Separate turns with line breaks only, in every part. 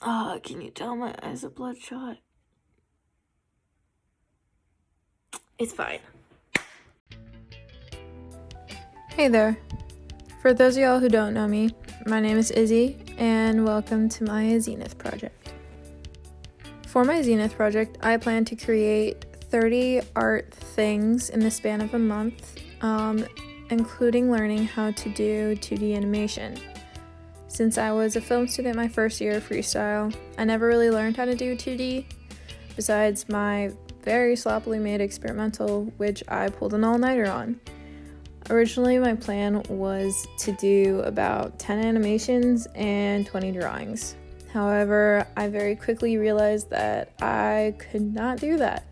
Can you tell my eyes are bloodshot? It's fine.
Hey there. For those of y'all who don't know me, my name is Izzy, and welcome to my Zenith project. For my Zenith project, I plan to create 30 art things in the span of a month, including learning how to do 2D animation. Since I was a film student my first year of freestyle, I never really learned how to do 2D, besides my very sloppily made experimental, which I pulled an all-nighter on. Originally, my plan was to do about 10 animations and 20 drawings. However, I very quickly realized that I could not do that.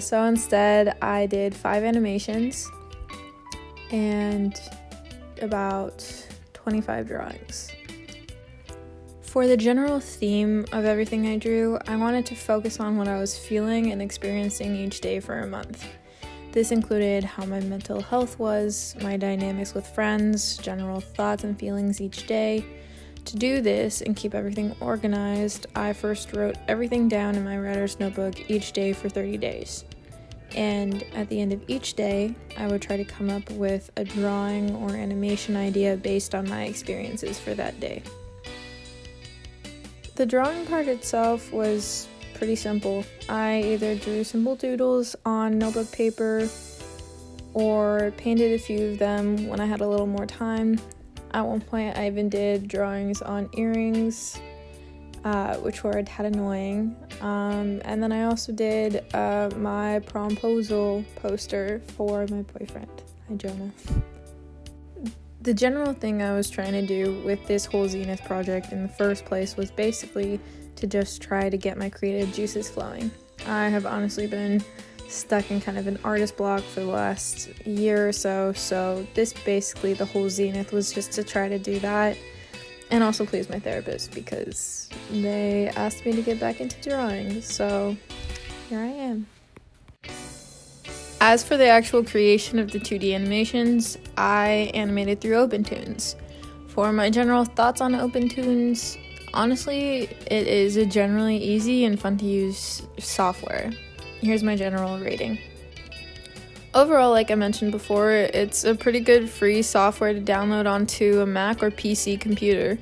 So instead, I did 5 animations and about 25 drawings. For the general theme of everything I drew, I wanted to focus on what I was feeling and experiencing each day for a month. This included how my mental health was, my dynamics with friends, general thoughts and feelings each day. To do this and keep everything organized, I first wrote everything down in my writer's notebook each day for 30 days. And at the end of each day, I would try to come up with a drawing or animation idea based on my experiences for that day. The drawing part itself was pretty simple. I either drew simple doodles on notebook paper or painted a few of them when I had a little more time. At one point, I even did drawings on earrings, which were a tad annoying. And then I also did my promposal poster for my boyfriend. Hi, Jonah. The general thing I was trying to do with this whole Zenith project in the first place was basically to just try to get my creative juices flowing. I have honestly been stuck in kind of an artist block for the last year or so this basically, the whole Zenith was just to try to do that and also please my therapist because they asked me to get back into drawing, so here I am. As for the actual creation of the 2D animations, I animated through OpenToons. For my general thoughts on OpenToons, honestly, it is a generally easy and fun to use software. Here's my general rating. Overall, like I mentioned before, it's a pretty good free software to download onto a Mac or PC computer.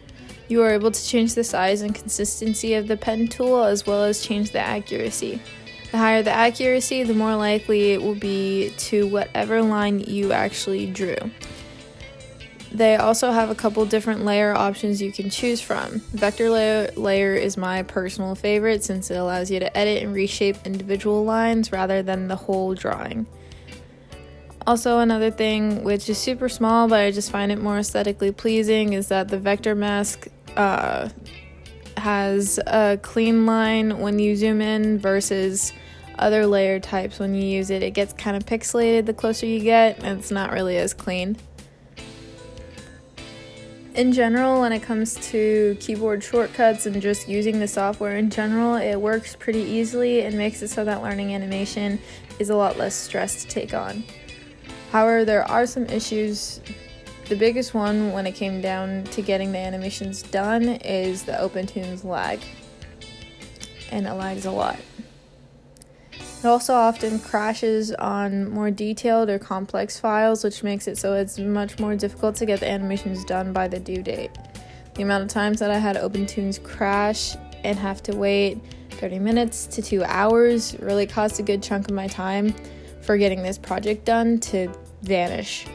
You are able to change the size and consistency of the pen tool as well as change the accuracy. The higher the accuracy, the more likely it will be to whatever line you actually drew. They also have a couple different layer options you can choose from. Vector layer is my personal favorite since it allows you to edit and reshape individual lines rather than the whole drawing. Also, another thing which is super small but I just find it more aesthetically pleasing is that the vector mask has a clean line when you zoom in versus other layer types when you use it. It gets kind of pixelated the closer you get and it's not really as clean. In general, when it comes to keyboard shortcuts and just using the software in general, it works pretty easily and makes it so that learning animation is a lot less stress to take on. However, there are some issues. The biggest one when it came down to getting the animations done is the OpenToons lag, and it lags a lot. It also often crashes on more detailed or complex files, which makes it so it's much more difficult to get the animations done by the due date. The amount of times that I had OpenToons crash and have to wait 30 minutes to 2 hours really caused a good chunk of my time for getting this project done to vanish.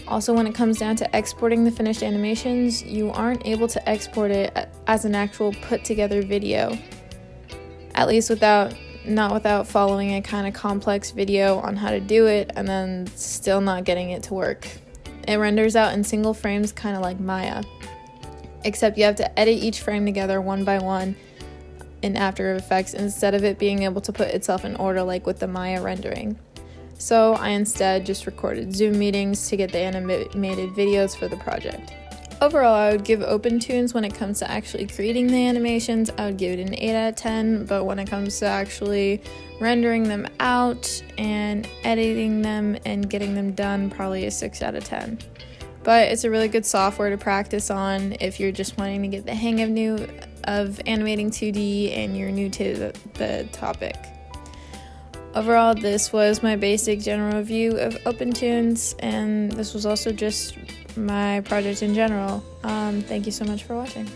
Also, when it comes down to exporting the finished animations, you aren't able to export it as an actual put together video, at least not without following a kind of complex video on how to do it and then still not getting it to work. It renders out in single frames kind of like Maya, except you have to edit each frame together one by one in After Effects instead of it being able to put itself in order like with the Maya rendering. So I instead just recorded Zoom meetings to get the animated videos for the project. Overall, I would give OpenToons when it comes to actually creating the animations, I would give it an 8 out of 10, but when it comes to actually rendering them out and editing them and getting them done, probably a 6 out of 10. But it's a really good software to practice on if you're just wanting to get the hang of new of animating 2D and you're new to the topic. Overall, this was my basic general review of OpenTunes, and this was also just my project in general. Thank you so much for watching.